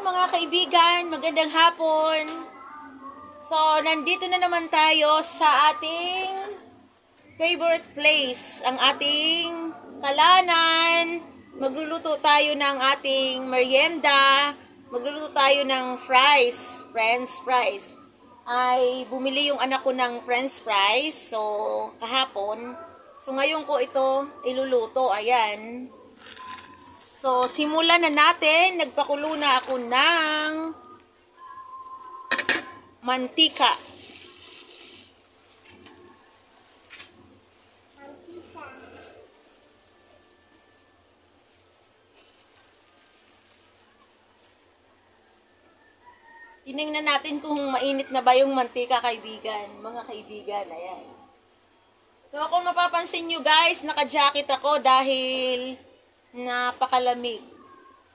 mga kaibigan, magandang hapon. So, nandito na naman tayo sa ating favorite place, ang ating kalanan. Magluluto tayo ng ating merienda. Magluluto tayo ng fries, french fries. Ay bumili yung anak ko ng french fries, so kahapon. So ngayon ko ito iluluto, ayan. So, simulan na natin. Nagpakulo na ako ng mantika. Tinignan natin kung mainit na ba yung mantika, kaibigan. Mga kaibigan, ayan. So, kung mapapansin nyo guys, naka-jacket ako dahil napakalamig.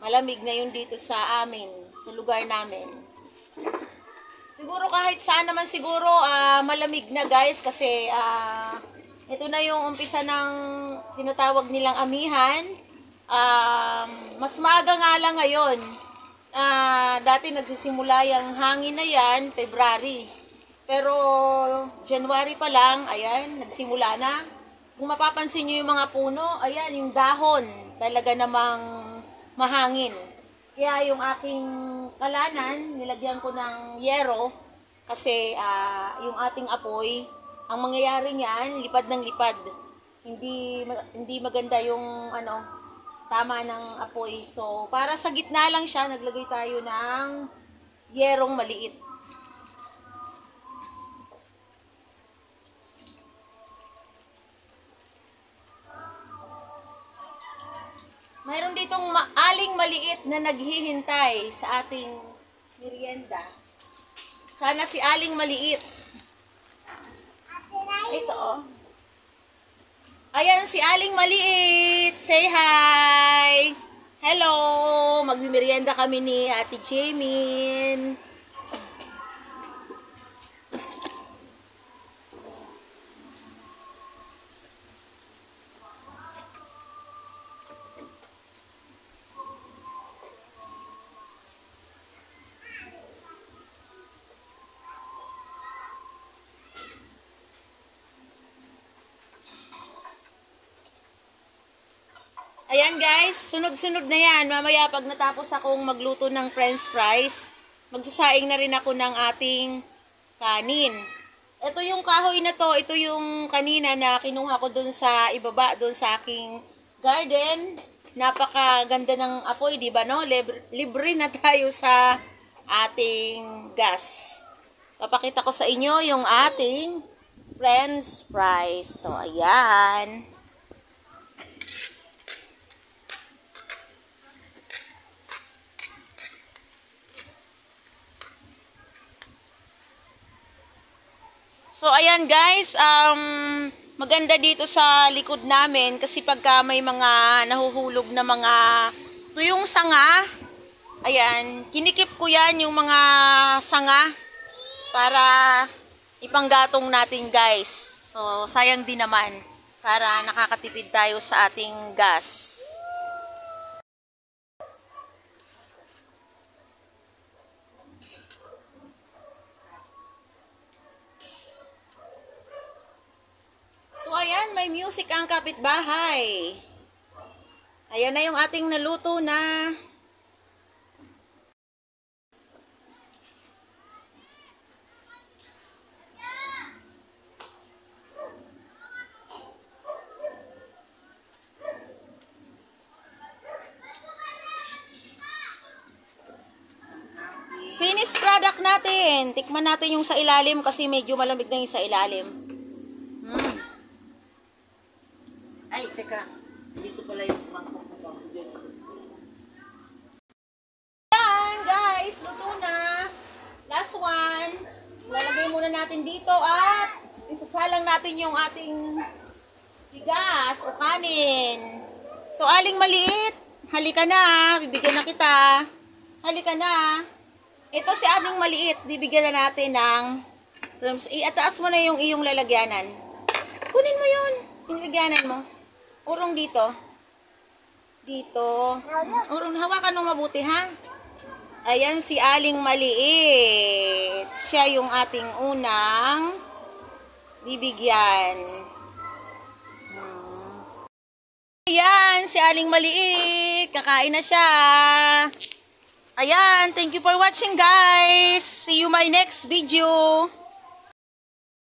Malamig ngayon dito sa amin, sa lugar namin. Siguro kahit saan naman siguro malamig na guys kasi ito na yung umpisa ng tinatawag nilang amihan. Mas maaga nga lang ngayon. Dati nagsisimula yung hangin na yan, February. Pero January pa lang, ayan, nagsimula na. Kung mapapansin nyo yung mga puno, ayan, yung dahon, talaga namang mahangin. Kaya yung aking kalanan, nilagyan ko ng yero kasi yung ating apoy, ang mangyayari niyan, lipad ng lipad. Hindi maganda yung tama ng apoy. So, para sa gitna lang siya, naglagay tayo ng yerong maliit. Mayroon ditong aling maliit na naghihintay sa ating merienda. Sana si aling maliit. Ito oh. Ayan si aling maliit. Say hi. Hello. Magmimerienda kami ni Ate Jamin. Ayan guys, sunod-sunod na yan. Mamaya pag natapos akong magluto ng french fries, magsasaing na rin ako ng ating kanin. Ito yung kahoy na to, ito yung kanina na kinuha ko dun sa ibaba, dun sa aking garden. Napakaganda ng apoy, di ba no? Libre na tayo sa ating gas. Papakita ko sa inyo yung ating french fries. So, ayan. So, ayan guys, maganda dito sa likod namin kasi pagka may mga nahuhulog na mga tuyong sanga, ayan, kinikip ko yan yung mga sanga para ipanggatong natin guys. So, sayang din naman para nakakatipid tayo sa ating gas. So, ayan, may music ang kapitbahay. Ayan na yung ating naluto na. Finished product natin. Tikman natin yung sa ilalim kasi medyo malamig na yung sa ilalim. Ay, teka. Dito pala yung mangkok na ba? Yan, guys. Luto na. Last one. Lalagay muna natin dito at isasalang natin yung ating bigas o kanin. So, aling maliit. Halika na. Bibigyan na kita. Halika na. Ito si aling maliit. Bibigyan na natin ng itaas mo na yung iyong lalagyanan. Kunin mo yun. Yung lalagyanan mo. Urong dito. Dito. Urong, hawakan mo mabuti ha. Ayan si Aling Maliit. Siya yung ating unang bibigyan. Ayan, si Aling Maliit. Kakain na siya. Ayan, thank you for watching guys. See you my next video.